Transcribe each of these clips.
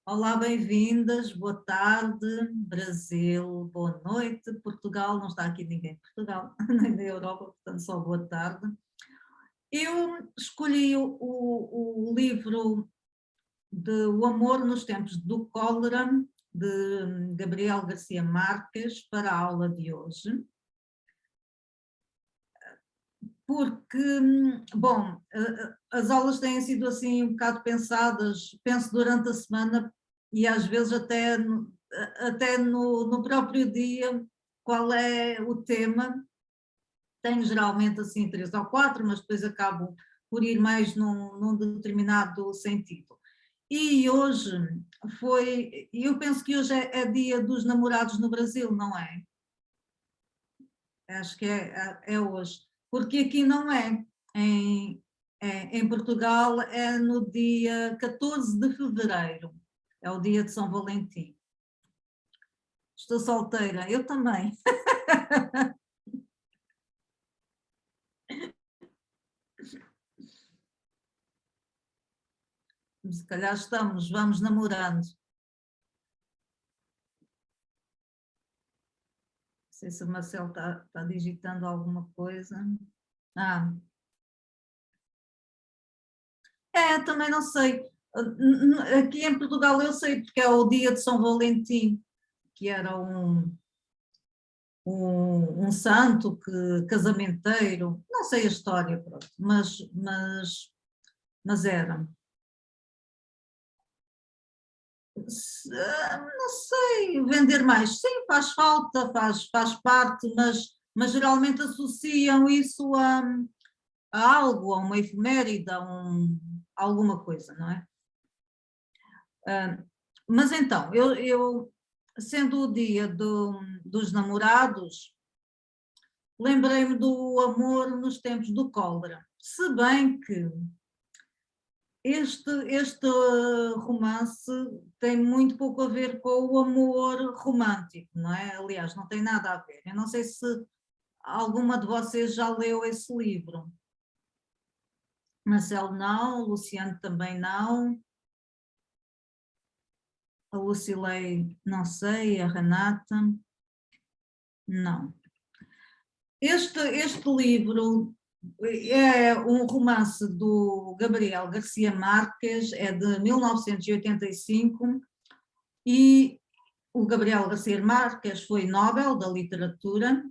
Olá, bem-vindas, boa tarde, Brasil, boa noite, Portugal, não está aqui ninguém de Portugal, nem da Europa, portanto só boa tarde. Eu escolhi o livro de O Amor nos Tempos do Cólera, de Gabriel Garcia Marques, para a aula de hoje, porque, bom, as aulas têm sido assim um bocado pensadas, penso durante a semana e às vezes até no próprio dia qual é o tema. Tenho geralmente assim 3 ou 4, mas depois acabo por ir mais num determinado sentido. E hoje eu penso que hoje é dia dos namorados no Brasil, não é? Acho que é hoje, porque aqui não é. Em Portugal é no dia 14 de fevereiro, é o dia de São Valentim. Estou solteira, eu também. Se calhar vamos namorando. Não sei se o Marcelo está digitando alguma coisa. Também não sei. Aqui em Portugal eu sei, porque é o dia de São Valentim, que era um santo casamenteiro, não sei a história, pronto, mas era. Não sei, vender mais, sim, faz falta, faz parte, mas geralmente associam isso a algo, a uma efeméride, a alguma coisa, não é? Mas então, sendo o dia dos namorados, lembrei-me do amor nos tempos do cólera, se bem que este romance tem muito pouco a ver com o amor romântico, não é? Aliás, não tem nada a ver. Eu não sei se alguma de vocês já leu esse livro. Marcelo não, o Luciano também não, a Lucilei não sei, a Renata não. Este livro é um romance do Gabriel Garcia Marques, é de 1985 e o Gabriel Garcia Marques foi Nobel da Literatura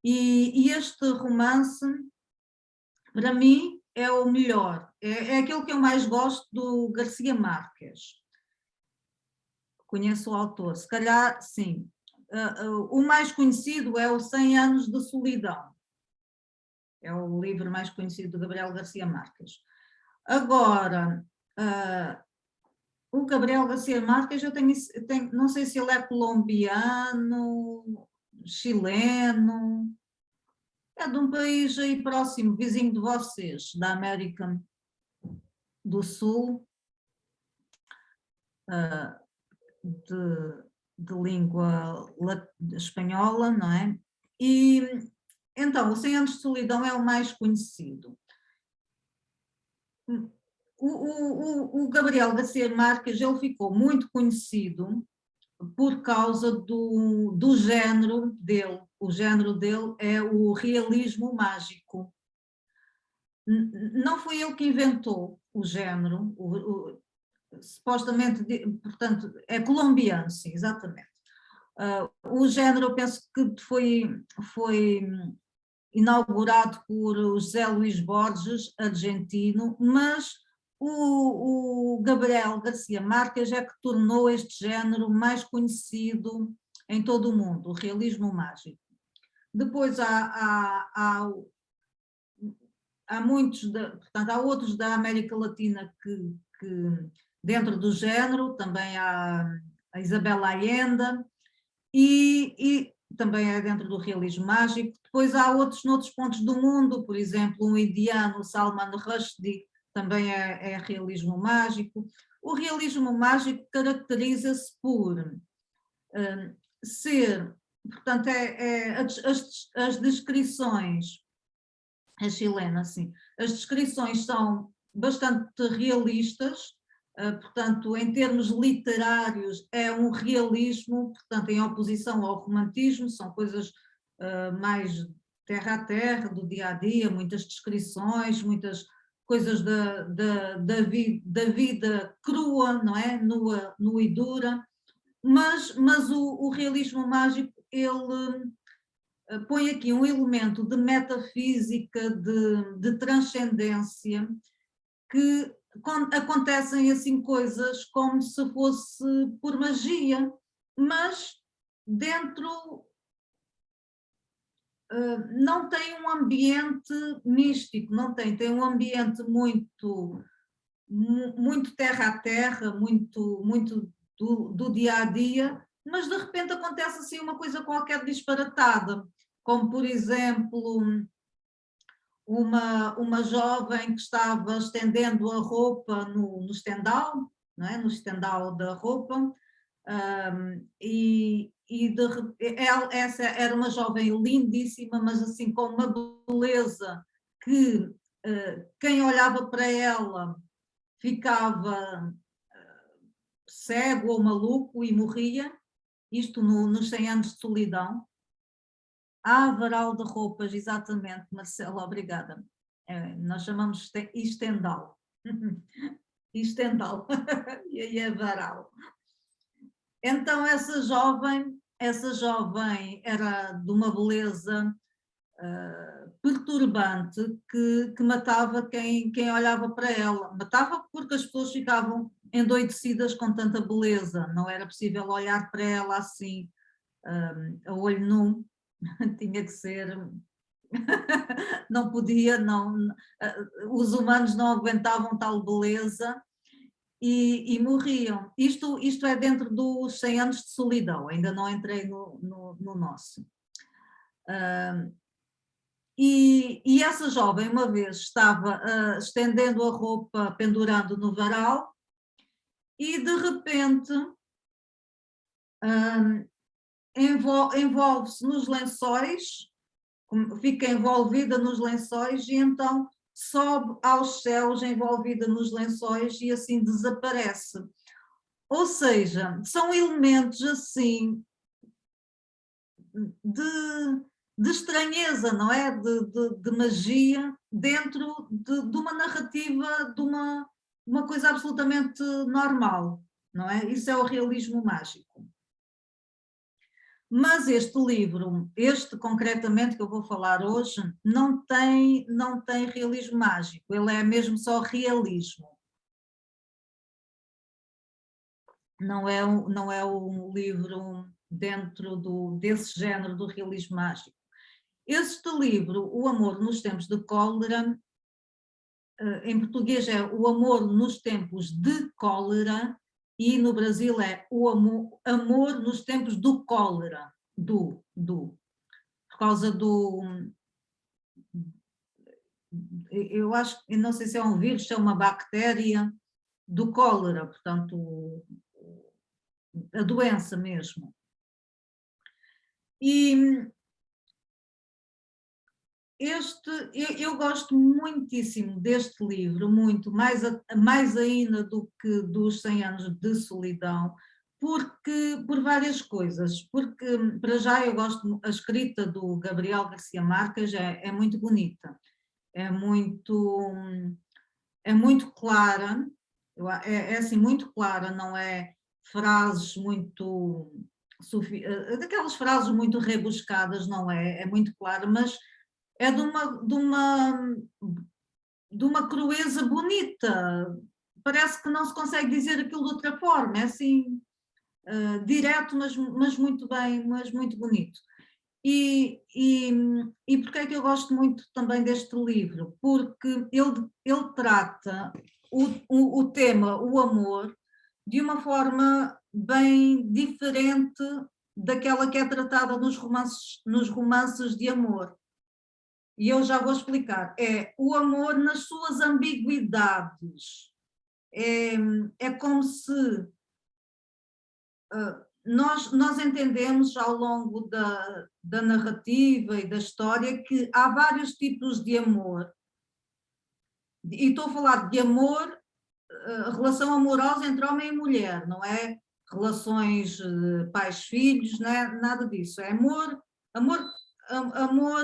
e este romance, para mim, é o melhor, é aquele que eu mais gosto do Garcia Marques. Conheço o autor, se calhar sim. O mais conhecido é o 100 Anos de Solidão. É o livro mais conhecido do Gabriel Garcia Marques. Agora, o Gabriel Garcia Marques, não sei se ele é colombiano, chileno, é de um país aí próximo, vizinho de vocês, da América do Sul, de língua espanhola, não é? E então, o 100 Anos de Solidão é o mais conhecido. O Gabriel Garcia Marques, ele ficou muito conhecido por causa do género dele. O género dele é o realismo mágico. Não foi ele que inventou o género, supostamente, portanto, é colombiano, sim, exatamente. O género, eu penso que foi inaugurado por José Luís Borges, argentino, mas o Gabriel Garcia Marques é que tornou este género mais conhecido em todo o mundo, o realismo mágico. Depois há muitos, portanto, há outros da América Latina que dentro do género, também há a Isabel Allende, e também é dentro do realismo mágico. Depois há outros noutros pontos do mundo, por exemplo, um indiano, Salman Rushdie, também é realismo mágico. O realismo mágico caracteriza-se por ser, portanto, as descrições, a chilena, sim, as descrições são bastante realistas, portanto, em termos literários, é um realismo, portanto, em oposição ao romantismo, são coisas mais terra a terra, do dia a dia, muitas descrições, muitas coisas da vida crua, não é? Nua e dura, mas o realismo mágico, ele põe aqui um elemento de metafísica, de transcendência, que acontecem assim coisas como se fosse por magia, mas dentro não tem um ambiente místico, não tem um ambiente muito terra a terra, muito do dia a dia, mas de repente acontece assim uma coisa qualquer disparatada, como por exemplo uma jovem que estava estendendo a roupa no estendal, não é? No estendal da roupa, essa era uma jovem lindíssima, mas assim com uma beleza que quem olhava para ela ficava cego ou maluco e morria, isto nos 100 anos de solidão. Varal de roupas, exatamente, Marcela, obrigada. Nós chamamos estendal. Estendal. E aí é varal. Então essa jovem era de uma beleza perturbante que matava quem olhava para ela. Matava porque as pessoas ficavam endoidecidas com tanta beleza, não era possível olhar para ela assim, a olho nu, tinha que ser, não podia, não, os humanos não aguentavam tal beleza e morriam. Isto é dentro dos 100 anos de solidão, ainda não entrei no nosso. E essa jovem uma vez estava estendendo a roupa, pendurando no varal, e de repente envolve-se nos lençóis, fica envolvida nos lençóis e então sobe aos céus envolvida nos lençóis e assim desaparece. Ou seja, são elementos assim de estranheza, não é? De magia dentro de uma narrativa, de uma coisa absolutamente normal, não é? Isso é o realismo mágico. Mas este livro, este concretamente que eu vou falar hoje, não tem realismo mágico, ele é mesmo só realismo. Não é um livro dentro desse género do realismo mágico. Este livro, O Amor nos Tempos de Cólera, em português é O Amor nos Tempos de Cólera, e no Brasil é O Amor nos Tempos do Cólera, por causa eu acho, eu não sei se é um vírus, se é uma bactéria do cólera, portanto, a doença mesmo. E eu gosto muitíssimo deste livro, muito, mais ainda do que dos 100 anos de solidão, por várias coisas, porque para já eu gosto, a escrita do Gabriel Garcia Marques é muito bonita, é muito clara, é assim muito clara, não é frases muito, daquelas frases muito rebuscadas, não é, é muito clara, mas é de uma crueza bonita, parece que não se consegue dizer aquilo de outra forma, é assim, direto, mas muito bem, mas muito bonito. E porque é que eu gosto muito também deste livro? Porque ele trata o tema, o amor, de uma forma bem diferente daquela que é tratada nos romances de amor. E eu já vou explicar. É o amor nas suas ambiguidades. É como se nós entendemos ao longo da narrativa e da história que há vários tipos de amor. E estou a falar de amor relação amorosa entre homem e mulher, não é relações pais-filhos, não é nada disso, é amor, amor, amor,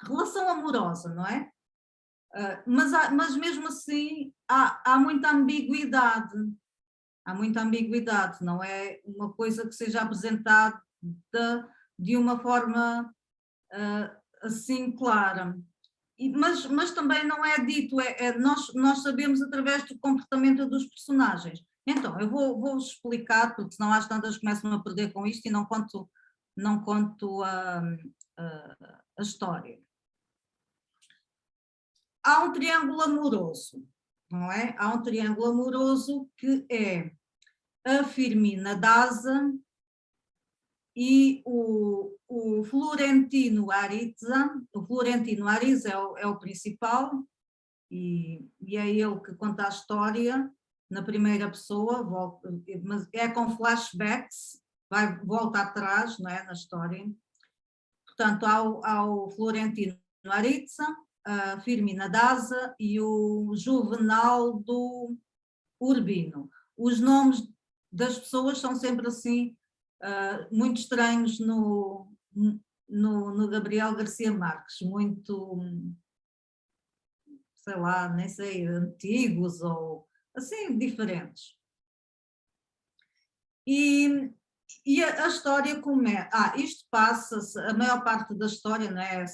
relação amorosa, não é? Mas mesmo assim há muita ambiguidade, não é uma coisa que seja apresentada de uma forma assim clara. Mas também não é dito, nós sabemos através do comportamento dos personagens. Então, eu vou explicar, porque senão às tantas começam a perder com isto e não conto a história. Há um triângulo amoroso, não é? Há um triângulo amoroso que é a Firmina Daza e o Florentino Ariza. O Florentino Ariza é o principal e é ele que conta a história na primeira pessoa, mas é com flashbacks, volta atrás, não é, na história. Portanto, há o Florentino Ariza, a Firmina Daza e o Juvenaldo Urbino. Os nomes das pessoas são sempre assim, muito estranhos no Gabriel Garcia Marques, muito, sei lá, nem sei, antigos ou assim, diferentes. E a história começa. Isto passa-se, a maior parte da história, não é? A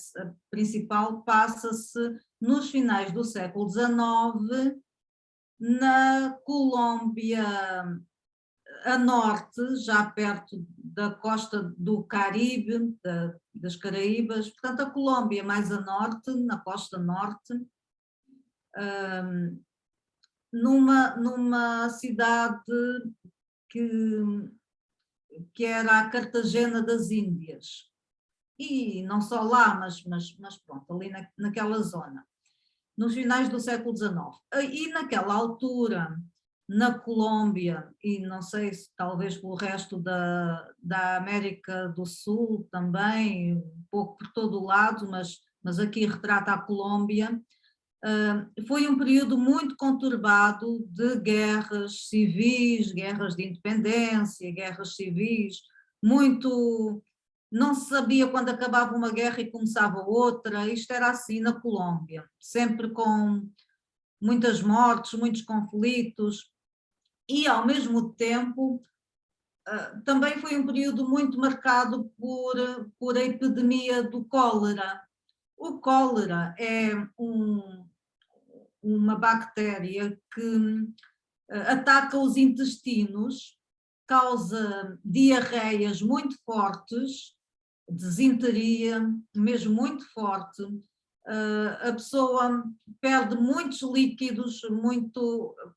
principal, passa-se nos finais do século XIX, na Colômbia a norte, já perto da costa do Caribe, das Caraíbas, portanto a Colômbia mais a norte, na costa norte, numa cidade que era a Cartagena das Índias. E não só lá, mas pronto, ali naquela zona, nos finais do século XIX. E naquela altura, na Colômbia, e não sei se talvez pelo resto da América do Sul também, um pouco por todo o lado, mas aqui retrata a Colômbia, foi um período muito conturbado de guerras civis, guerras de independência, guerras civis, muito. Não se sabia quando acabava uma guerra e começava outra, isto era assim na Colômbia, sempre com muitas mortes, muitos conflitos, e ao mesmo tempo também foi um período muito marcado por a epidemia do cólera. O cólera é uma bactéria que ataca os intestinos, causa diarreias muito fortes, desinteria mesmo muito forte, a pessoa perde muitos líquidos,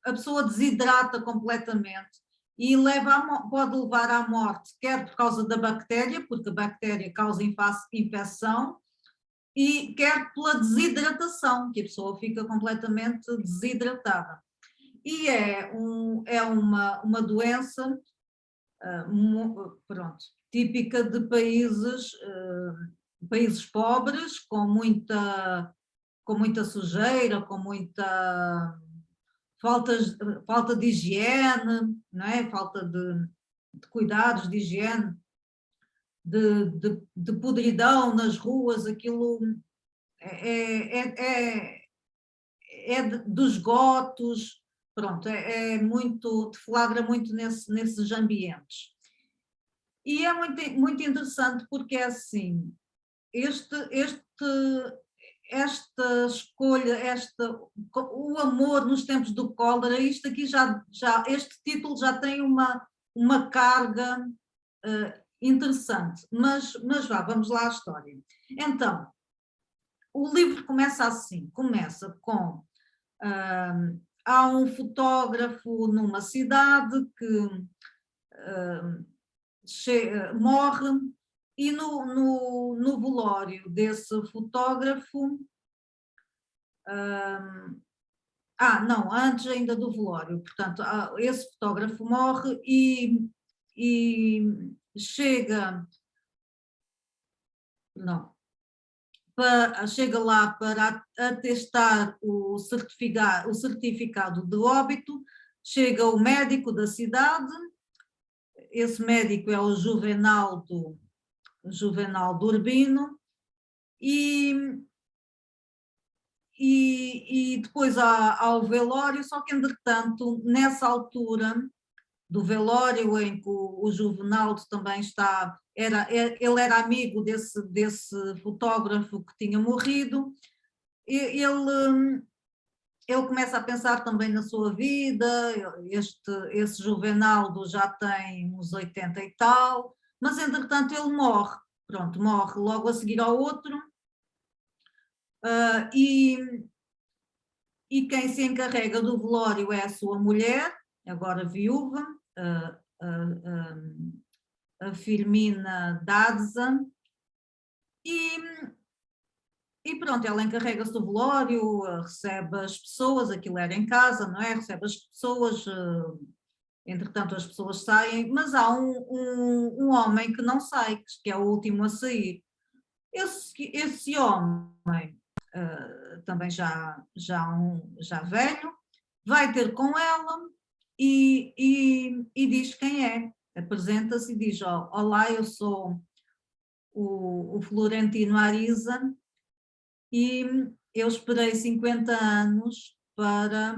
a pessoa desidrata completamente e pode levar à morte, quer por causa da bactéria, porque a bactéria causa infecção, e quer pela desidratação, que a pessoa fica completamente desidratada. E é uma doença, pronto, típica de países pobres, com muita sujeira, com muita falta de higiene, não é? Falta de cuidados de higiene, de podridão nas ruas, aquilo dos esgotos, pronto, deflagra muito nesses ambientes. E é muito interessante porque é assim, esta escolha, o amor nos tempos do cólera, isto aqui este título já tem uma carga interessante, mas vamos lá à história. Então, o livro começa assim, começa com há um fotógrafo numa cidade que morre, e no velório desse fotógrafo, não, antes ainda do velório, portanto, esse fotógrafo morre e chega, não, chega lá para atestar o certificado de óbito, chega o médico da cidade, esse médico é o Juvenaldo Urbino, e depois há o velório, só que entretanto, nessa altura do velório em que o Juvenaldo também ele era amigo desse fotógrafo que tinha morrido, ele começa a pensar também na sua vida, esse Juvenaldo já tem uns 80 e tal, mas entretanto ele morre, pronto, morre logo a seguir ao outro, e quem se encarrega do velório é a sua mulher, agora viúva, a Firmina Dadza, e pronto, ela encarrega-se do velório, recebe as pessoas, aquilo era em casa, não é? Recebe as pessoas, entretanto as pessoas saem, mas há um homem que não sai, que é o último a sair. Esse homem, também já velho, vai ter com ela e diz quem é. Apresenta-se e diz: olá, eu sou o Florentino Ariza e eu esperei 50 anos para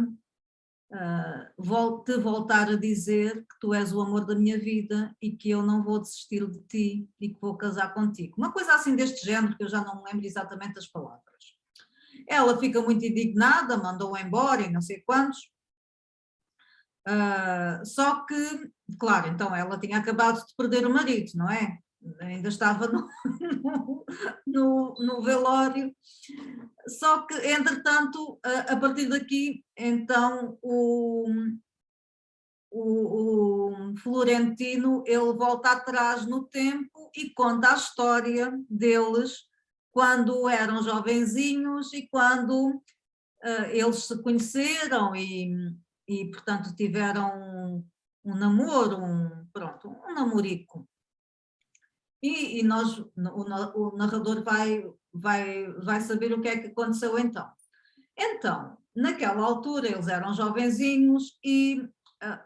te voltar a dizer que tu és o amor da minha vida e que eu não vou desistir de ti e que vou casar contigo. Uma coisa assim deste género, que eu já não me lembro exatamente das palavras. Ela fica muito indignada, mandou-o embora e não sei quantos. Só que, claro, então ela tinha acabado de perder o marido, não é? Ainda estava no velório. Só que, entretanto, a partir daqui, então, o Florentino, ele volta atrás no tempo e conta a história deles quando eram jovenzinhos e quando eles se conheceram e portanto, tiveram um namoro, pronto, um namorico. E o narrador vai saber o que é que aconteceu então. Então, naquela altura, eles eram jovenzinhos e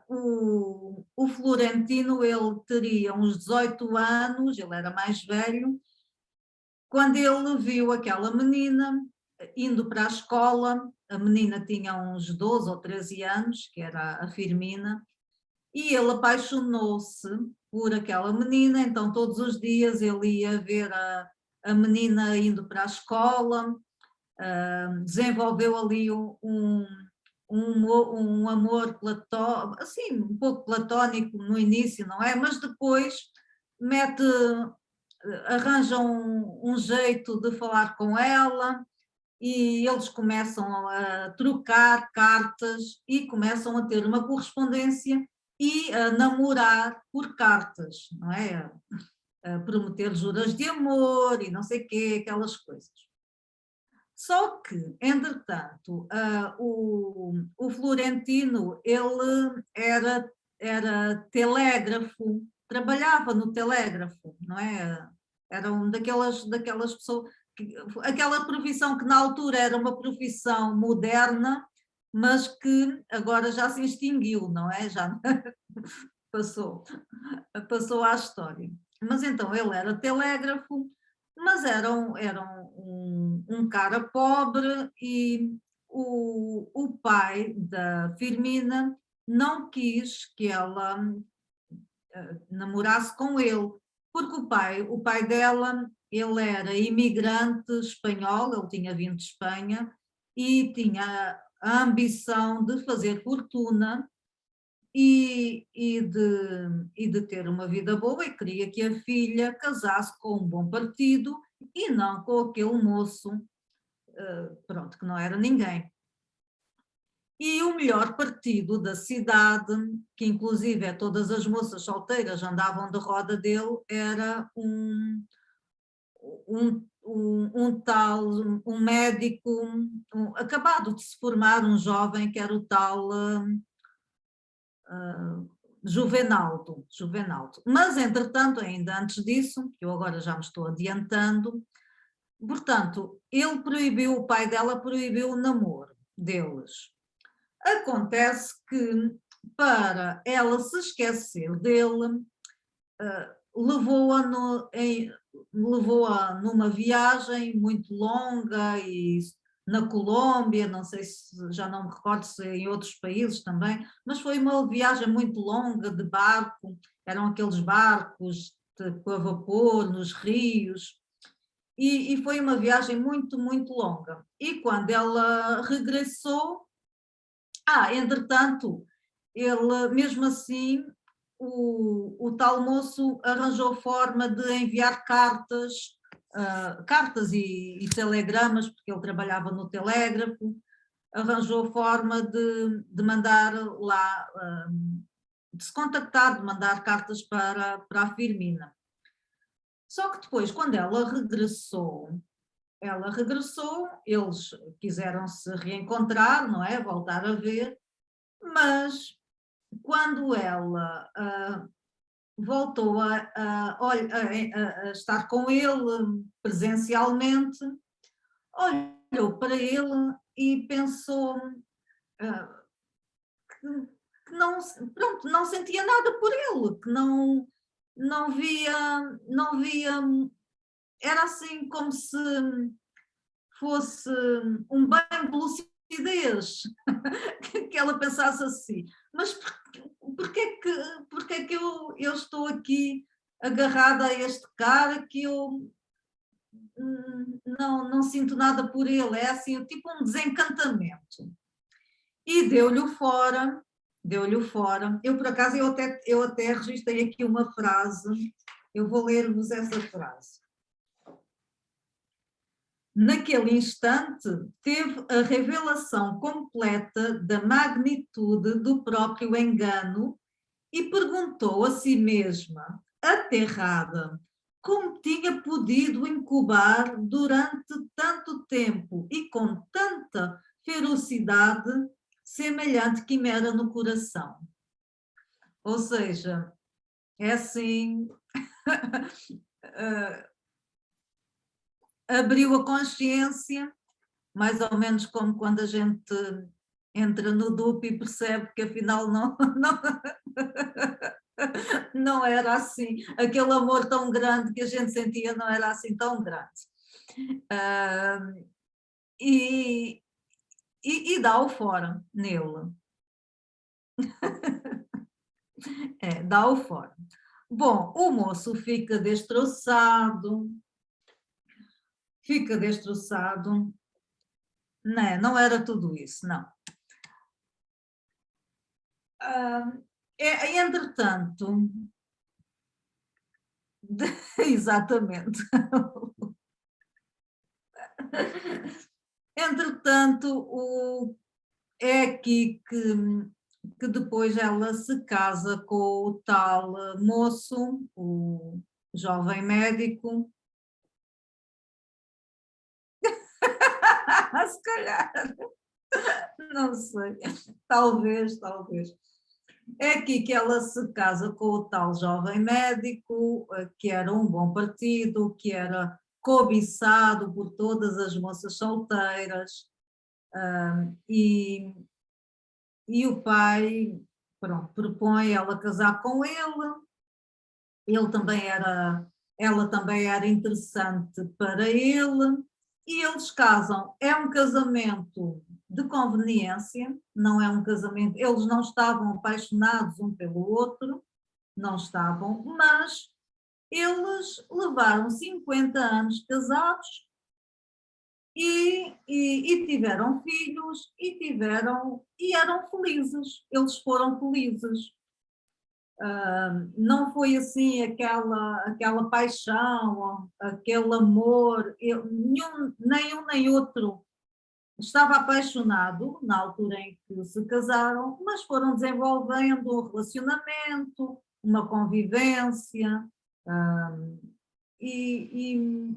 o Florentino, ele teria uns 18 anos, ele era mais velho, quando ele viu aquela menina indo para a escola. A menina tinha uns 12 ou 13 anos, que era a Firmina, e ele apaixonou-se por aquela menina, então todos os dias ele ia ver a menina indo para a escola, desenvolveu ali um amor platónico, assim, um pouco platónico no início, não é? Mas depois arranjam um jeito de falar com ela e eles começam a trocar cartas e começam a ter uma correspondência e a namorar por cartas, não é? A prometer juras de amor e não sei o quê, aquelas coisas. Só que, entretanto, o Florentino, ele era telégrafo, trabalhava no telégrafo, não é? Era daquelas pessoas, aquela profissão que na altura era uma profissão moderna, mas que agora já se extinguiu, não é? Já passou à história. Mas então ele era telégrafo, mas era um cara pobre e o pai da Firmina não quis que ela namorasse com ele, porque o pai dela, ele era imigrante espanhol, ele tinha vindo de Espanha e tinha a ambição de fazer fortuna e de ter uma vida boa, e queria que a filha casasse com um bom partido e não com aquele moço, pronto, que não era ninguém. E o melhor partido da cidade, que inclusive todas as moças solteiras andavam de roda dele, era um tal, um médico, acabado de se formar, um jovem que era o tal Juvenaldo. Mas, entretanto, ainda antes disso, que eu agora já me estou adiantando, portanto, ele proibiu, o pai dela proibiu o namoro deles. Acontece que, para ela se esquecer dele, levou-a levou-a numa viagem muito longa e na Colômbia, não sei se, já não me recordo se em outros países também, mas foi uma viagem muito longa de barco, eram aqueles barcos a vapor nos rios, e foi uma viagem muito, muito longa. E quando ela regressou, entretanto, ele, mesmo assim, o tal moço arranjou forma de enviar cartas, cartas e telegramas, porque ele trabalhava no telégrafo, arranjou forma de mandar lá, de se contactar, de mandar cartas para a Firmina. Só que depois, quando ela regressou, eles quiseram se reencontrar, não é? Voltar a ver, mas quando ela voltou a estar com ele presencialmente, olhou para ele e pensou que não, pronto, não sentia nada por ele, que não via, era assim como se fosse um banho de lucidez, que ela pensasse assim, mas porquê que eu estou aqui agarrada a este cara que eu não sinto nada por ele, é assim, tipo um desencantamento. E deu-lhe fora. Eu, por acaso, eu até registrei aqui uma frase, eu vou ler-vos essa frase. Naquele instante, teve a revelação completa da magnitude do próprio engano e perguntou a si mesma, aterrada, como tinha podido incubar durante tanto tempo e com tanta ferocidade semelhante quimera no coração. Ou seja, é assim, abriu a consciência, mais ou menos como quando a gente entra no DUP e percebe que afinal não era assim, aquele amor tão grande que a gente sentia não era assim tão grande. E dá-o fora nele. Dá-o fora. Bom, o moço fica destroçado, não era tudo isso, não. Entretanto, exatamente. Entretanto, é aqui que depois ela se casa com o tal moço, o jovem médico. Se calhar, não sei, talvez. É aqui que ela se casa com o tal jovem médico, que era um bom partido, que era cobiçado por todas as moças solteiras, e, e o pai, pronto, propõe ela casar com ele também ela também era interessante para ele, e eles casam. É um casamento de conveniência, não é um casamento, eles não estavam apaixonados um pelo outro, não estavam, mas eles levaram 50 anos casados e tiveram filhos e eram felizes, eles foram felizes. Não foi assim aquela paixão, aquele amor, nem um nem outro estava apaixonado na altura em que se casaram, mas foram desenvolvendo um relacionamento, uma convivência, e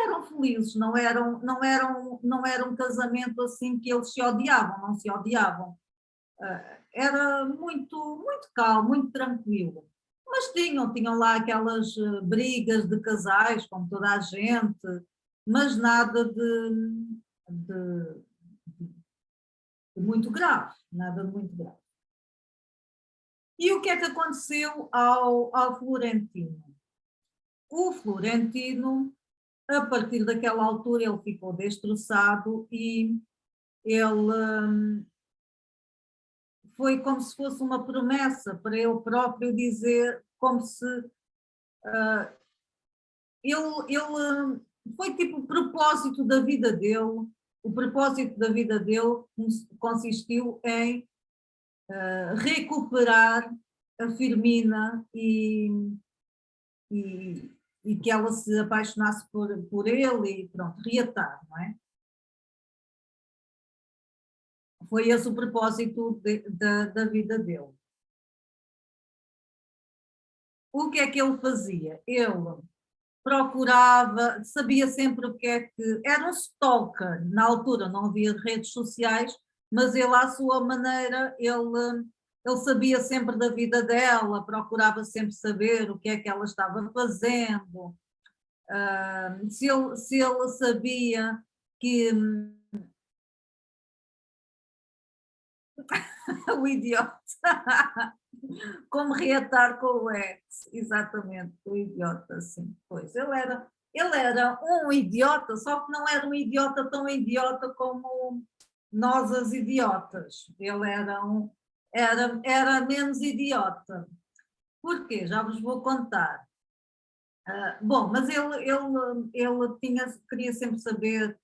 eram felizes, não era um casamento assim que eles se odiavam, não se odiavam. Era muito, muito calmo, muito tranquilo. Mas tinham lá aquelas brigas de casais, como toda a gente, mas nada de, de muito grave, nada de muito grave. E o que é que aconteceu ao Florentino? O Florentino, a partir daquela altura, ele ficou destroçado e ele foi como se fosse uma promessa para ele próprio dizer, como se ele foi tipo o propósito da vida dele. O propósito da vida dele consistiu em recuperar a Firmina e, e que ela se apaixonasse por ele e pronto, reatar, não é? Foi esse o propósito da vida dele. O que é que ele fazia? Ele procurava, sabia sempre o que é que... Era um stalker, na altura não havia redes sociais, mas ele à sua maneira, ele sabia sempre da vida dela, procurava sempre saber o que é que ela estava fazendo, se ele sabia que... o idiota, como reatar com o ex, exatamente, o idiota, sim, pois, ele era um idiota, só que não era um idiota tão idiota como nós as idiotas, ele era menos idiota. Porquê? Já vos vou contar. Bom, mas ele queria sempre saber o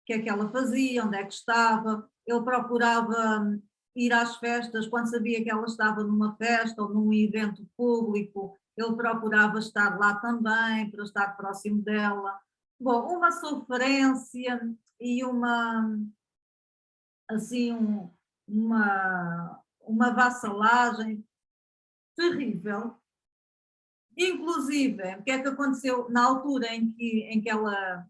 que é que ela fazia, onde é que estava, ele procurava ir às festas, quando sabia que ela estava numa festa ou num evento público, ele procurava estar lá também, para estar próximo dela. Bom, uma sofrência e assim, uma vassalagem terrível. Inclusive, o que é que aconteceu na altura em que ela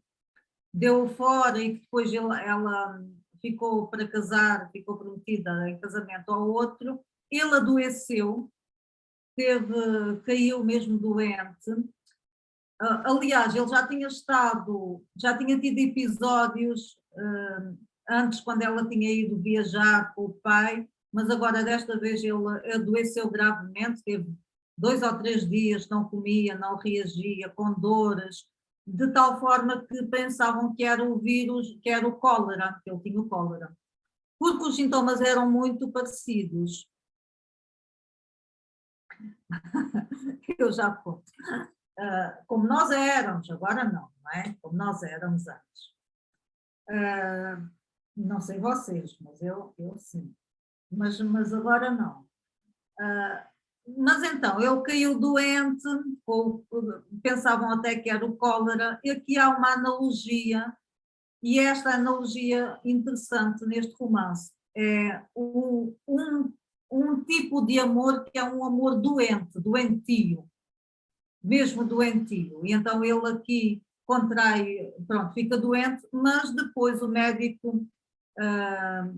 deu fora e que depois ela ficou para casar, ficou prometida em casamento ao outro, ele adoeceu, caiu mesmo doente. Aliás, ele já tinha tido episódios antes, quando ela tinha ido viajar com o pai, mas agora desta vez ele adoeceu gravemente, teve 2 ou 3 dias, não comia, não reagia, com dores, de tal forma que pensavam que era o vírus, que era o cólera, que ele tinha o cólera, porque os sintomas eram muito parecidos. Eu já conto. Como nós éramos, agora não é? Como nós éramos antes. Não sei vocês, mas eu sim. Mas agora não. Mas então, ele caiu doente, pensavam até que era o cólera, e aqui há uma analogia, e esta analogia interessante neste romance é um tipo de amor que é um amor doente, doentio, mesmo doentio, e então ele aqui contrai, pronto, fica doente, mas depois o médico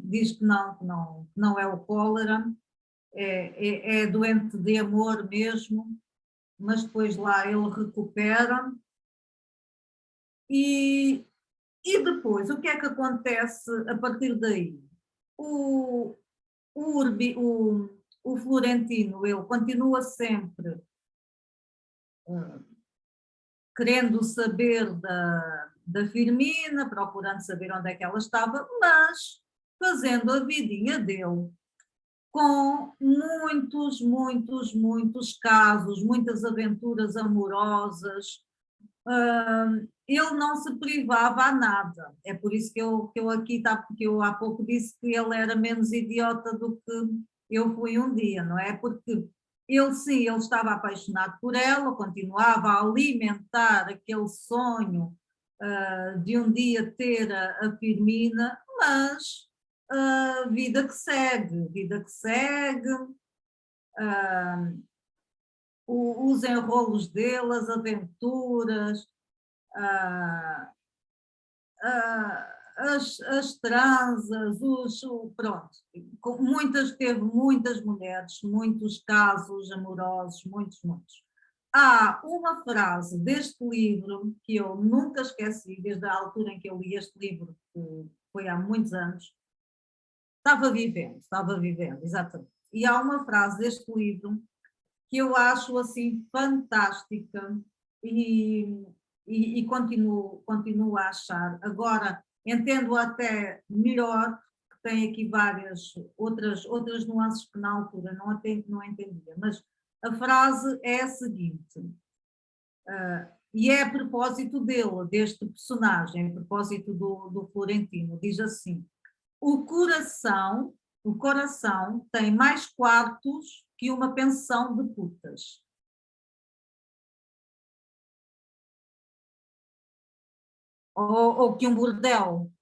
diz que não é o cólera, é doente de amor mesmo, mas depois lá ele recupera. E depois, o que é que acontece a partir daí? O, o Florentino, ele continua sempre querendo saber da Firmina, procurando saber onde é que ela estava, mas fazendo a vidinha dele com muitos, muitos, muitos casos, muitas aventuras amorosas. Ele não se privava a nada. É por isso que eu aqui porque eu há pouco disse que ele era menos idiota do que eu fui um dia, não é? Porque ele sim, ele estava apaixonado por ela, continuava a alimentar aquele sonho de um dia ter a Firmina, mas vida que segue, os enrolos dele, as aventuras, as transas, pronto, teve muitas mulheres, muitos casos amorosos, muitos, muitos. há uma frase deste livro que eu nunca esqueci, desde a altura em que eu li este livro, que foi há muitos anos. Estava vivendo, exatamente. E há uma frase deste livro que eu acho assim fantástica e, e continuo a achar. Agora, entendo até melhor, que tem aqui várias outras nuances que na altura não entendia, mas a frase é a seguinte, e é a propósito dele, deste personagem, a propósito do Florentino, diz assim: o coração, o coração tem mais quartos que uma pensão de putas. Ou que um bordel.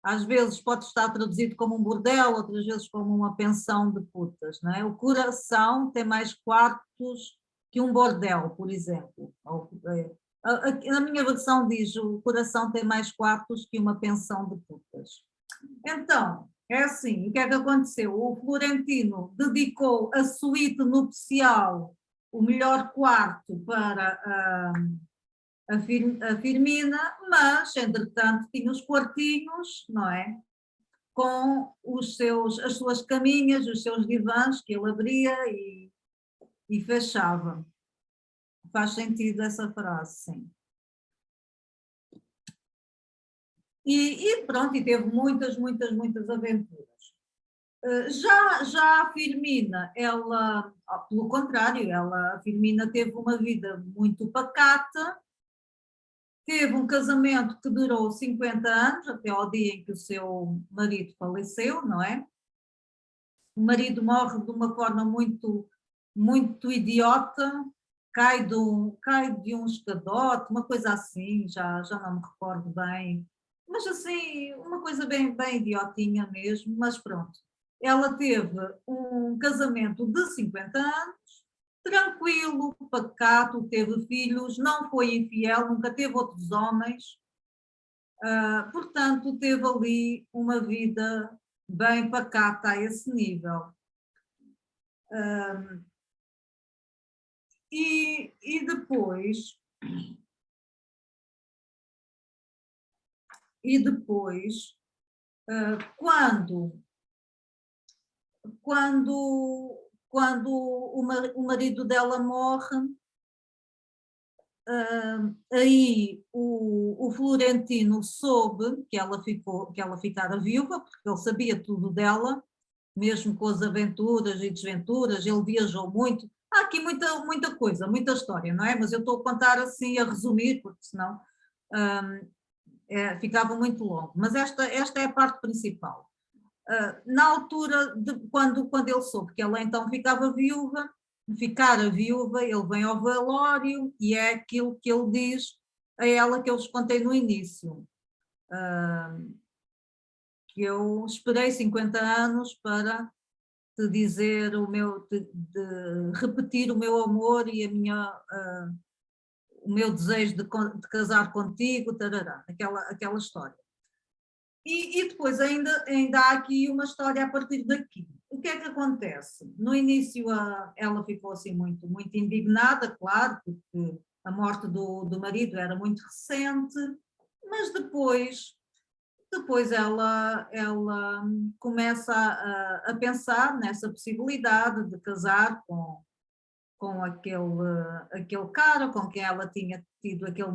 Às vezes pode estar traduzido como um bordel, outras vezes como uma pensão de putas, não é? O coração tem mais quartos que um bordel, por exemplo. A minha versão diz: o coração tem mais quartos que uma pensão de putas. Então, é assim, o que é que aconteceu? O Florentino dedicou a suíte nupcial, o melhor quarto para a Firmina, mas, entretanto, tinha os quartinhos, não é? Com as suas caminhas, os seus divãs que ele abria e fechava. Faz sentido essa frase, sim. E pronto, e teve muitas aventuras. Já a Firmina, ela, pelo contrário, a Firmina teve uma vida muito pacata, teve um casamento que durou 50 anos, até ao dia em que o seu marido faleceu, não é? O marido morre de uma forma muito idiota, cai de um escadote, uma coisa assim, já não me recordo bem, mas assim, uma coisa bem idiotinha mesmo, mas pronto. Ela teve um casamento de 50 anos, tranquilo, pacato, teve filhos, não foi infiel, nunca teve outros homens, portanto, teve ali uma vida bem pacata a esse nível. E depois, quando, quando, quando o marido dela morre, aí o Florentino soube que ela ficara viúva, porque ele sabia tudo dela, mesmo com as aventuras e desventuras, ele viajou muito. Há aqui muita coisa, muita história, não é? Mas eu estou a contar assim, a resumir, porque senão ficava muito longo. Mas esta é a parte principal. Na altura, quando ele soube que ela então ficara viúva, ele vem ao velório e é aquilo que ele diz a ela que eu vos contei no início. Que eu esperei 50 anos para te dizer de repetir o meu amor e o meu desejo de casar contigo, tarará, aquela história. E depois ainda há aqui uma história a partir daqui. O que é que acontece? No início ela ficou assim muito indignada, claro, porque a morte do marido era muito recente, mas depois ela começa a pensar nessa possibilidade de casar com aquele cara com quem ela tinha tido aquele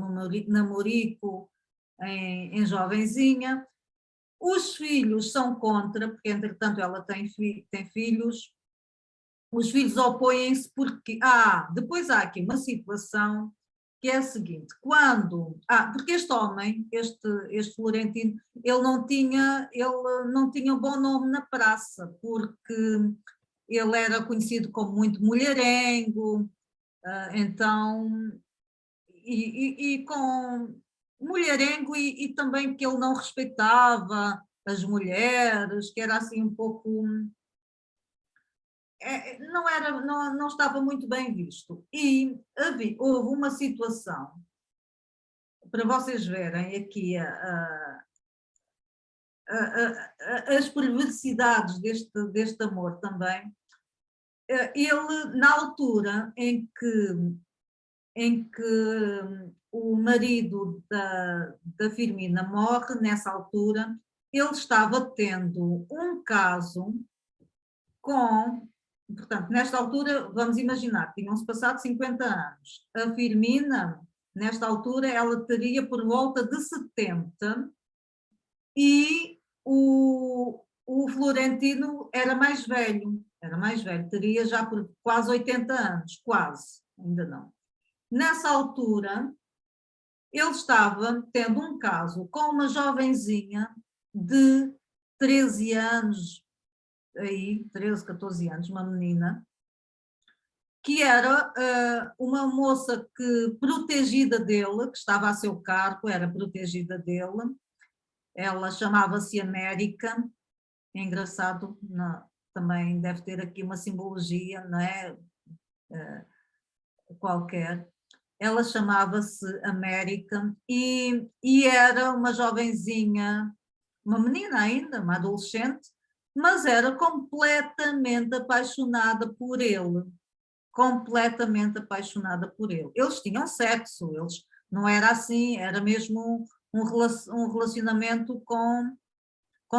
namorico em jovenzinha. Os filhos são contra, porque entretanto ela tem filhos, os filhos opõem-se porque. Depois há aqui uma situação que é a seguinte: porque este homem, este Florentino, ele não tinha um bom nome na praça, porque ele era conhecido como muito mulherengo, então, e com mulherengo e também que ele não respeitava as mulheres, que era assim um pouco. Não estava muito bem visto. E houve uma situação, para vocês verem aqui as perversidades deste amor também. Ele, na altura em que em que o marido da Firmina morre. Nessa altura, ele estava tendo um caso com, portanto, nesta altura, vamos imaginar, tinham-se passado 50 anos. A Firmina, nesta altura, ela teria por volta de 70 e o Florentino era mais velho, teria já por quase 80 anos, quase, ainda não. Nessa altura, ele estava tendo um caso com uma jovenzinha de 13 anos, aí, 13, 14 anos, uma menina, que era uma moça que, protegida dele, que estava a seu cargo, era protegida dele. Ela chamava-se América. É engraçado, não, também deve ter aqui uma simbologia, não é? Qualquer. Ela chamava-se América e era uma jovenzinha, uma menina ainda, uma adolescente, mas era completamente apaixonada por ele. Completamente apaixonada por ele. Eles tinham sexo, eles não era assim, era mesmo um relacionamento com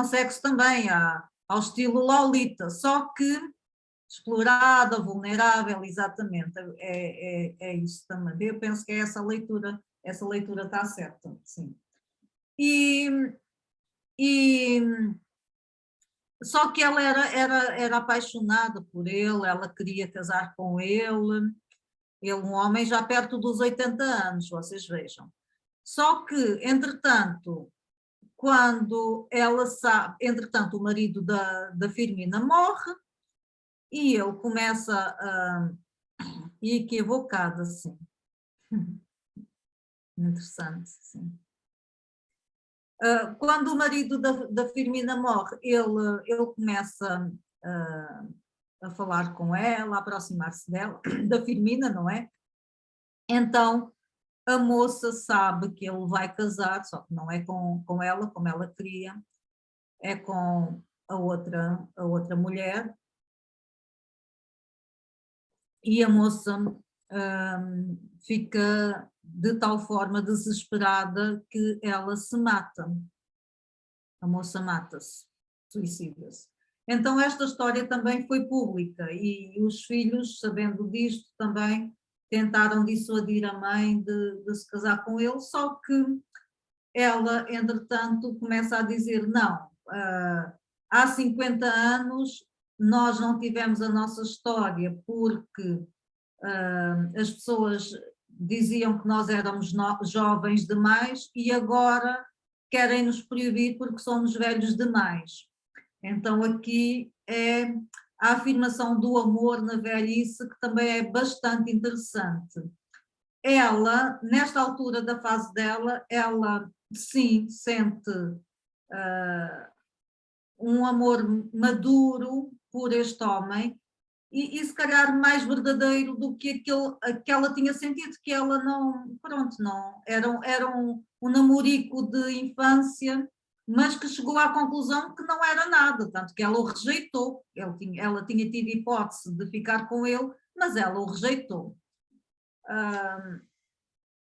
sexo também, ao estilo Lolita, só que explorada, vulnerável, exatamente, é isso também. Eu penso que é essa leitura está certa, sim. E só que ela era apaixonada por ele, ela queria casar com ele, um homem já perto dos 80 anos, vocês vejam. Só que, entretanto, quando ela sabe, entretanto, o marido da Firmina morre e ele começa a equivocado, assim. Interessante, sim. Quando o marido da Firmina morre, ele começa a falar com ela, a aproximar-se dela, da Firmina, não é? Então, a moça sabe que ele vai casar, só que não é com ela, como ela queria, é com a outra mulher. E a moça fica de tal forma desesperada que ela se mata. A moça mata-se, suicida-se. Então esta história também foi pública e os filhos, sabendo disto, também tentaram dissuadir a mãe de se casar com ele, só que ela, entretanto, começa a dizer não, há 50 anos nós não tivemos a nossa história porque as pessoas diziam que nós éramos jovens demais e agora querem nos proibir porque somos velhos demais. Então aqui é a afirmação do amor na velhice, que também é bastante interessante. Ela, nesta altura da fase dela, ela sim sente um amor maduro por este homem, e se calhar mais verdadeiro do que que ela tinha sentido, que ela não, pronto, não, era um namorico de infância, mas que chegou à conclusão que não era nada, tanto que ela o rejeitou. Ela tinha tido hipótese de ficar com ele, mas ela o rejeitou.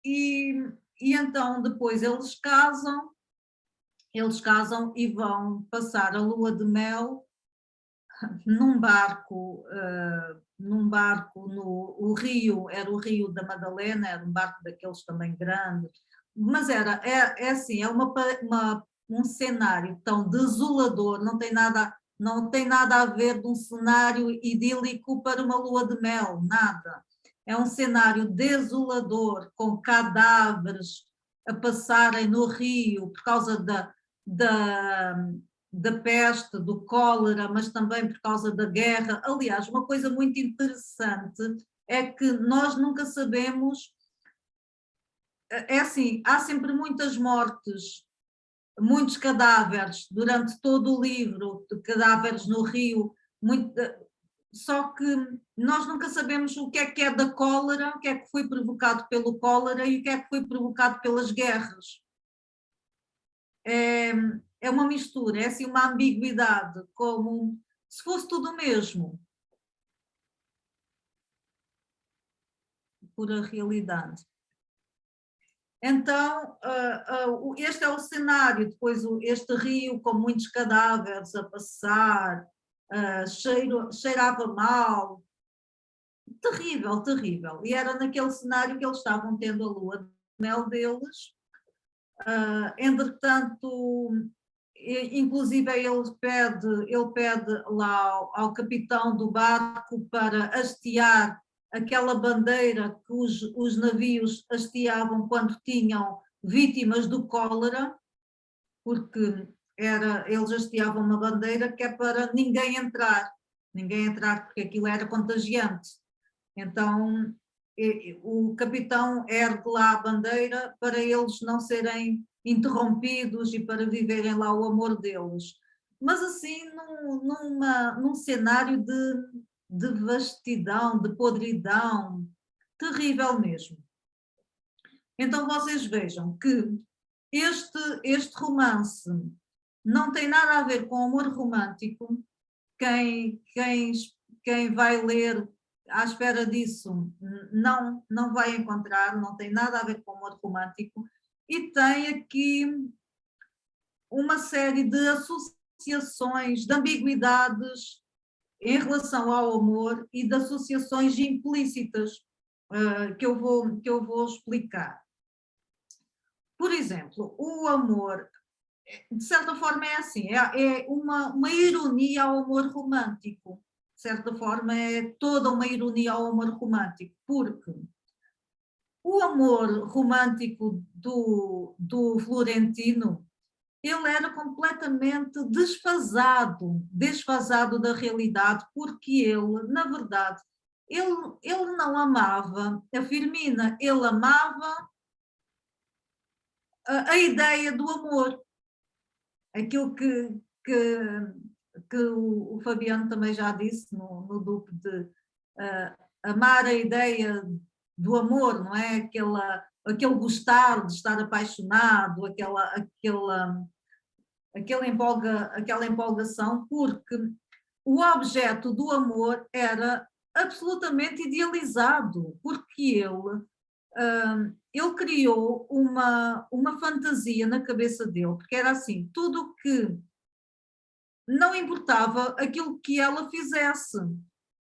E então depois eles casam e vão passar a lua de mel num barco no rio, era o Rio da Madalena, era um barco daqueles também grandes, mas é assim, é um cenário tão desolador, não tem nada a ver de um cenário idílico para uma lua de mel, nada. É um cenário desolador, com cadáveres a passarem no rio por causa da peste, do cólera, mas também por causa da guerra. Aliás, uma coisa muito interessante é que nós nunca sabemos, é assim, há sempre muitas mortes, muitos cadáveres durante todo o livro, de cadáveres no rio, só que nós nunca sabemos o que é da cólera, o que é que foi provocado pelo cólera e o que é que foi provocado pelas guerras. É uma mistura, é assim uma ambiguidade, como se fosse tudo o mesmo. por a realidade. Então, este é o cenário, depois este rio com muitos cadáveres a passar, cheirava mal, terrível, terrível. E era naquele cenário que eles estavam tendo a lua de mel deles. Entretanto, inclusive ele pede lá ao capitão do barco para hastear aquela bandeira que os navios hasteavam quando tinham vítimas do cólera, porque eles hasteavam uma bandeira que é para ninguém entrar porque aquilo era contagiante. Então o capitão ergue lá a bandeira para eles não serem interrompidos e para viverem lá o amor deles. Mas assim, num cenário de vastidão, de podridão, terrível mesmo. Então vocês vejam que este romance não tem nada a ver com amor romântico. Quem vai ler à espera disso não vai encontrar, não tem nada a ver com amor romântico, e tem aqui uma série de associações, de ambiguidades em relação ao amor e de associações implícitas que eu vou explicar. Por exemplo, o amor, de certa forma é assim, é uma ironia ao amor romântico. De certa forma é toda uma ironia ao amor romântico, porque o amor romântico do Florentino, ele era completamente desfasado da realidade, porque ele, na verdade, ele não amava a Firmina, ele amava a ideia do amor. Aquilo que o Fabiano também já disse no DUP de amar a ideia do amor, não é? Aquele gostar de estar apaixonado, aquela empolgação, porque o objeto do amor era absolutamente idealizado, porque ele criou uma fantasia na cabeça dele, porque era assim, tudo que não importava aquilo que ela fizesse,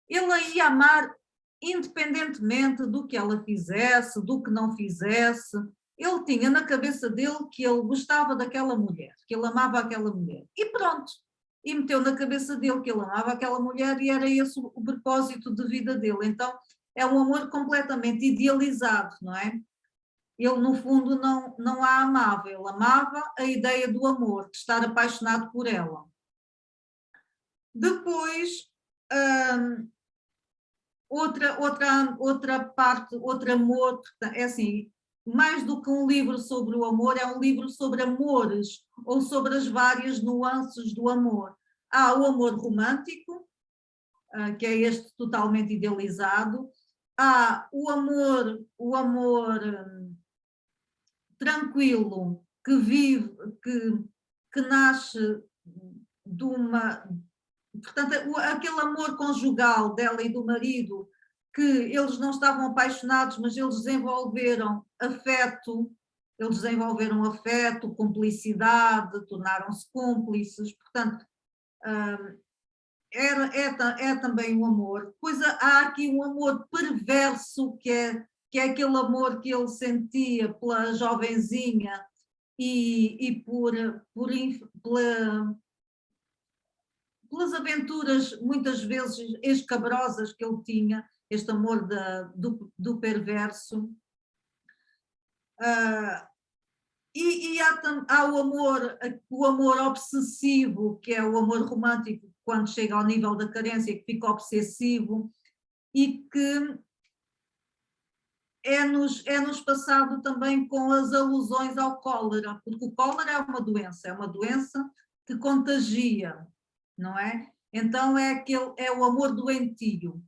ele a ia amar independentemente do que ela fizesse, do que não fizesse. Ele tinha na cabeça dele que ele gostava daquela mulher, que ele amava aquela mulher, e pronto, e meteu na cabeça dele que ele amava aquela mulher e era esse o propósito de vida dele. Então é um amor completamente idealizado, não é? Ele no fundo não a amava, ele amava a ideia do amor, de estar apaixonado por ela. Depois, outra parte, outro amor, é assim, mais do que um livro sobre o amor, é um livro sobre amores, ou sobre as várias nuances do amor. Há o amor romântico, que é este totalmente idealizado, há o amor tranquilo, que vive, que nasce de uma... Portanto, aquele amor conjugal dela e do marido, que eles não estavam apaixonados, mas eles desenvolveram afeto, cumplicidade, tornaram-se cúmplices, portanto, é também um amor. Depois há aqui um amor perverso, que é aquele amor que ele sentia pela jovenzinha e pelas aventuras muitas vezes escabrosas que ele tinha, este amor do perverso. E há o amor obsessivo, que é o amor romântico, quando chega ao nível da carência, que fica obsessivo, e que é-nos passado também com as alusões ao cólera, porque o cólera é uma doença que contagia, não é? Então é o amor doentio,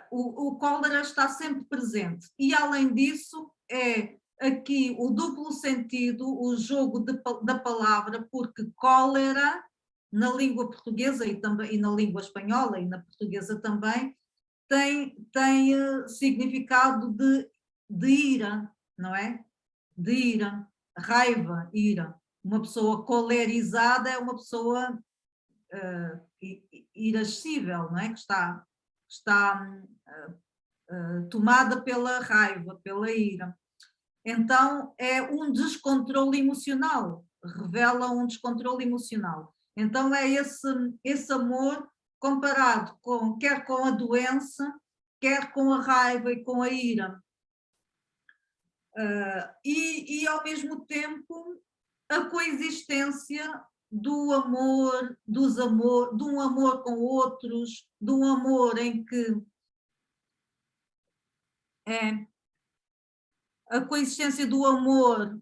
o cólera está sempre presente, e além disso é aqui o duplo sentido, o jogo da palavra, porque cólera na língua portuguesa e na língua espanhola e na portuguesa também tem significado de ira, não é? De ira, raiva, ira. Uma pessoa colerizada é uma pessoa irascível, não é? Que está tomada pela raiva, pela ira. Então, é um descontrole emocional, revela um descontrole emocional. Então, é esse amor comparado quer com a doença, quer com a raiva e com a ira. E ao mesmo tempo, a coexistência do amor, de um amor com outros, de um amor em que a coexistência do amor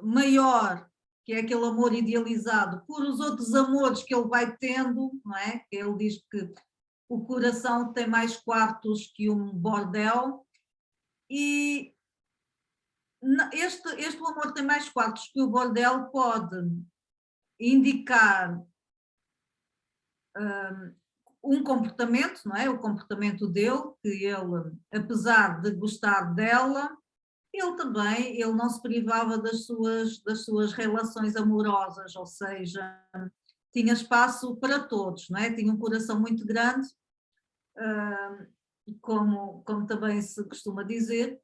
maior, que é aquele amor idealizado, por os outros amores que ele vai tendo, não é? Ele diz que o coração tem mais quartos que um bordel, e este amor tem mais quartos que o bordel pode indicar um comportamento, não é? O comportamento dele, que ele, apesar de gostar dela, ele não se privava das suas relações amorosas, ou seja, tinha espaço para todos, não é? Tinha um coração muito grande, como também se costuma dizer,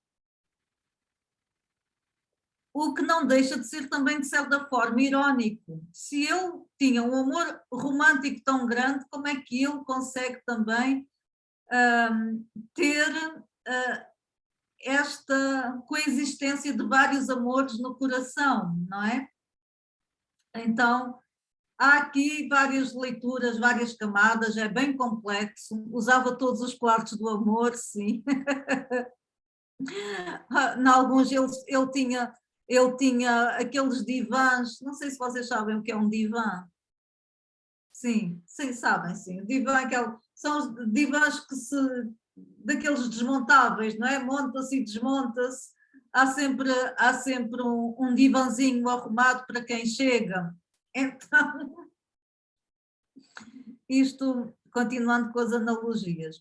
o que não deixa de ser também, de certa forma, irónico. Se ele tinha um amor romântico tão grande, como é que ele consegue também ter esta coexistência de vários amores no coração, não é? Então, há aqui várias leituras, várias camadas, é bem complexo. Usava todos os quartos do amor, sim. Em alguns ele tinha aqueles divãs, não sei se vocês sabem o que é um divã. Sim, sim, sabem, sim. O divã, são os divãs daqueles desmontáveis, não é? Monta-se e desmonta-se. Há sempre um divãzinho arrumado para quem chega. Então, isto continuando com as analogias.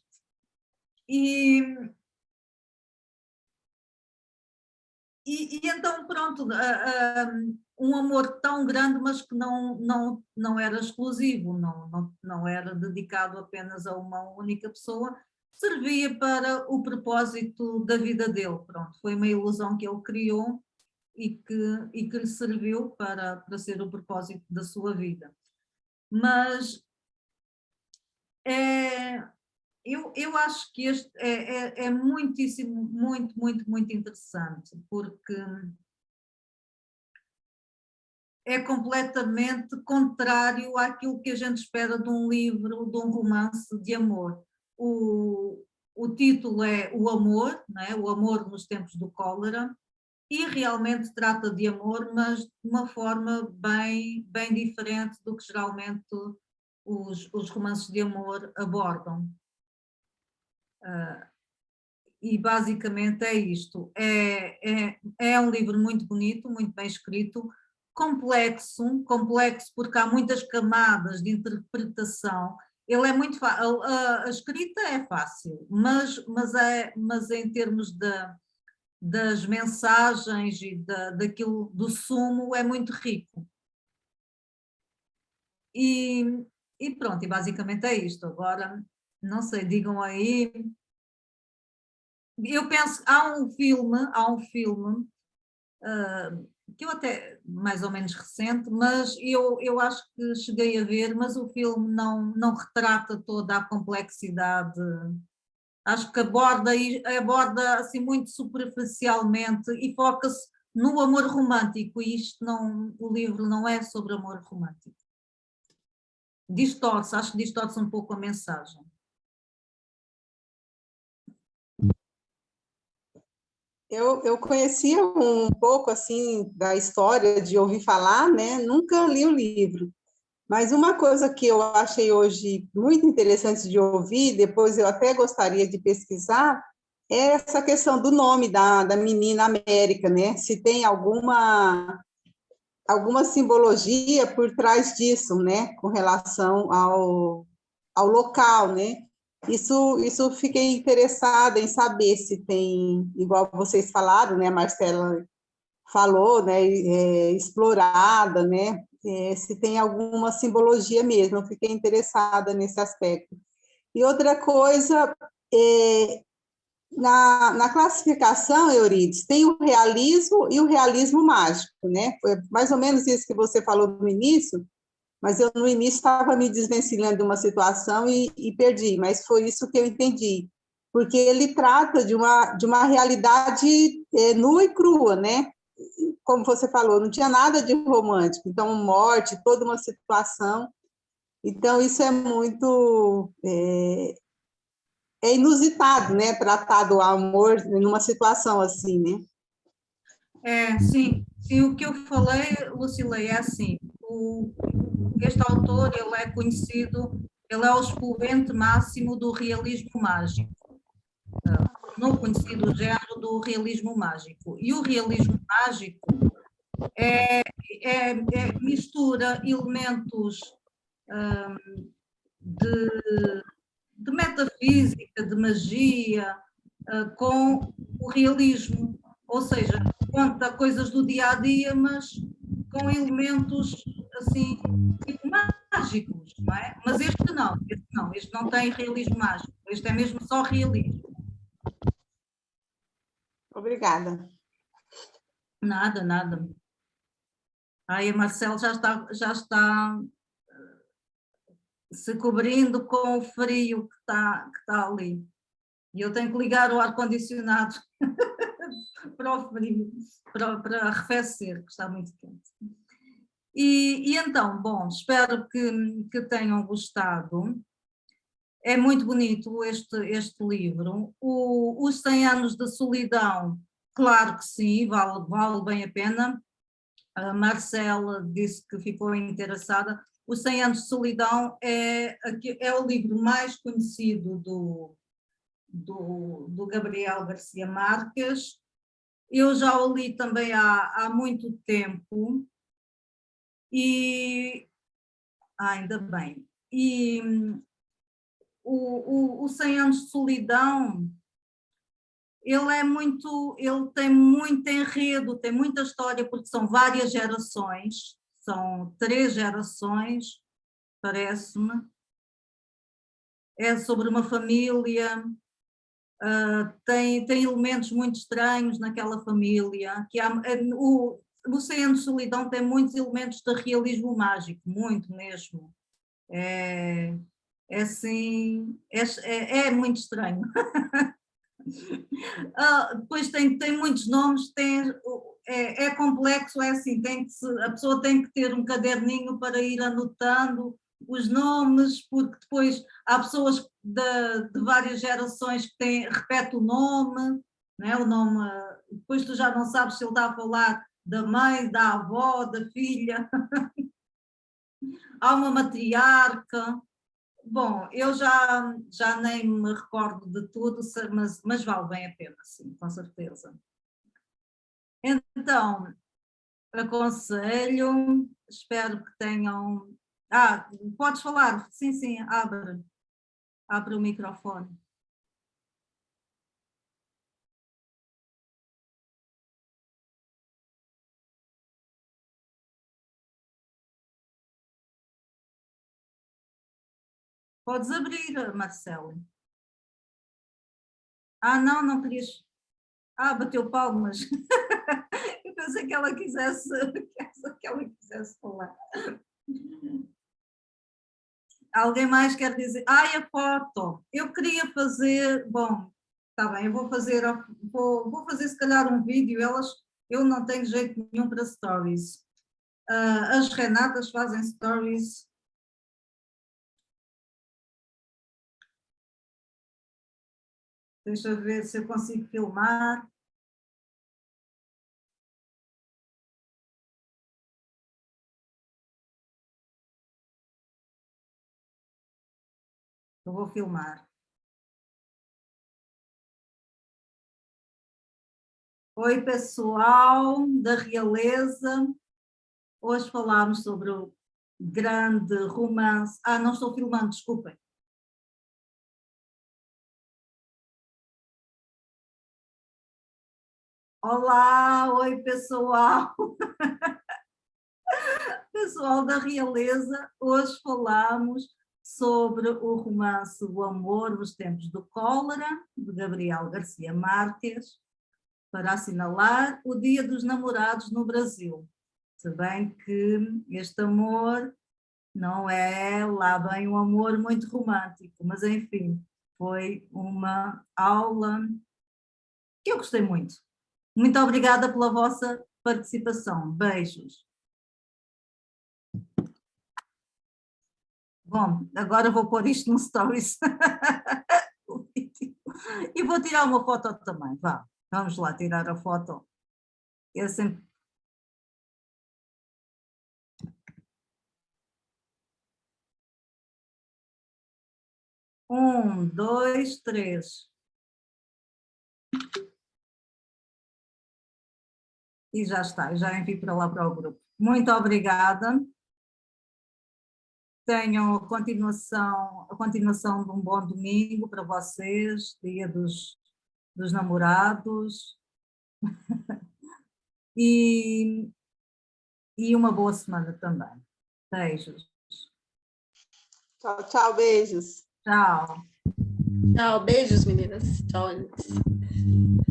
E então, pronto, um amor tão grande, mas que não era exclusivo, não era dedicado apenas a uma única pessoa, servia para o propósito da vida dele. Pronto, foi uma ilusão que ele criou e que lhe serviu para ser o propósito da sua vida. Mas eu acho que este é muitíssimo, muito, muito, muito interessante, porque é completamente contrário àquilo que a gente espera de um livro, de um romance de amor. O título é O Amor, não é? O Amor nos Tempos do Cólera, e realmente trata de amor, mas de uma forma bem, bem diferente do que geralmente os romances de amor abordam. E basicamente é isto. É um livro muito bonito, muito bem escrito, complexo porque há muitas camadas de interpretação. Ele é muito a escrita é fácil, mas em termos das mensagens e daquilo do sumo é muito rico. E pronto, e basicamente é isto. Agora, não sei, digam aí. Eu penso, há um filme que eu até mais ou menos recente, mas eu acho que cheguei a ver, mas o filme não retrata toda a complexidade. Acho que aborda assim muito superficialmente e foca-se no amor romântico, e o livro não é sobre amor romântico. Acho que distorce um pouco a mensagem. Eu conhecia um pouco assim da história de ouvir falar, né? Nunca li o livro. Mas uma coisa que eu achei hoje muito interessante de ouvir, depois eu até gostaria de pesquisar, é essa questão do nome da menina América, né? Se tem alguma simbologia por trás disso, né? Com relação ao local, né? Isso fiquei interessada em saber se tem, igual vocês falaram, né, a Marcela falou, né, explorada, né, se tem alguma simbologia mesmo, eu fiquei interessada nesse aspecto. E outra coisa, na classificação, Euridice, tem o realismo e o realismo mágico, né? Foi mais ou menos isso que você falou no início, mas eu no início estava me desvencilhando de uma situação e perdi, mas foi isso que eu entendi, porque ele trata de uma realidade nua e crua, né? Como você falou, não tinha nada de romântico, então morte, toda uma situação, então isso é muito inusitado, né? Tratar do amor numa situação assim, né? Sim, sim, o que eu falei, Lucilei, é assim, este autor, ele é conhecido, ele é o expoente máximo do realismo mágico, no conhecido género do realismo mágico. E o realismo mágico mistura elementos de metafísica, de magia, com o realismo, ou seja, conta coisas do dia a dia, mas com elementos assim tipo mágicos, não é? Mas este não tem realismo mágico, este é mesmo só realismo. Obrigada. Nada, nada. Aí a Marcelo já está se cobrindo com o frio que está ali. E eu tenho que ligar o ar-condicionado para o frio, para arrefecer, que está muito quente. E então, bom, espero que tenham gostado. É muito bonito este livro. Os 100 anos de solidão, claro que sim, vale bem a pena. A Marcela disse que ficou interessada. Os 100 anos de solidão é o livro mais conhecido do Gabriel Garcia Marques. Eu já o li também há muito tempo e ainda bem. E o 100 anos de solidão, ele tem muito enredo, tem muita história, porque são várias gerações, são 3 gerações, parece-me. É sobre uma família, tem elementos muito estranhos naquela família, o 100 anos de solidão tem muitos elementos de realismo mágico, muito mesmo. É assim, é muito estranho. Depois tem muitos nomes, é complexo, é assim, a pessoa tem que ter um caderninho para ir anotando os nomes, porque depois há pessoas de várias gerações que repetem o nome, né? O nome, depois tu já não sabes se ele está a falar da mãe, da avó, da filha. Há uma matriarca. Bom, eu já nem me recordo de tudo, mas vale bem a pena, sim, com certeza. Então, aconselho, espero que tenham. Podes falar? Sim, sim, abre o microfone. Podes abrir, Marcelo. Não, não querias. Bateu palmas. Eu pensei que ela quisesse falar. Alguém mais quer dizer? A foto. Eu queria fazer. Bom, está bem, eu vou fazer se calhar um vídeo. Eu não tenho jeito nenhum para stories. As Renatas fazem stories. Deixa eu ver se eu consigo filmar. Eu vou filmar. Oi, pessoal da realeza. Hoje falámos sobre o grande romance. Não estou filmando, desculpem. Olá, oi pessoal, pessoal da Realeza. Hoje falamos sobre o romance O Amor nos Tempos do Cólera, de Gabriel Garcia Marques, para assinalar o Dia dos Namorados no Brasil. Se bem que este amor não é lá bem um amor muito romântico, mas enfim, foi uma aula que eu gostei muito. Muito obrigada pela vossa participação. Beijos. Bom, agora vou pôr isto no Stories. E vou tirar uma foto também, vá. Vamos lá tirar a foto. Eu sempre... Um, dois, três. E já está, já envio para lá para o grupo. Muito obrigada. Tenham a continuação de um bom domingo para vocês, Dia dos Namorados. E uma boa semana também. Beijos. Tchau, tchau, beijos. Tchau. Tchau, beijos, meninas. Tchau, Alex.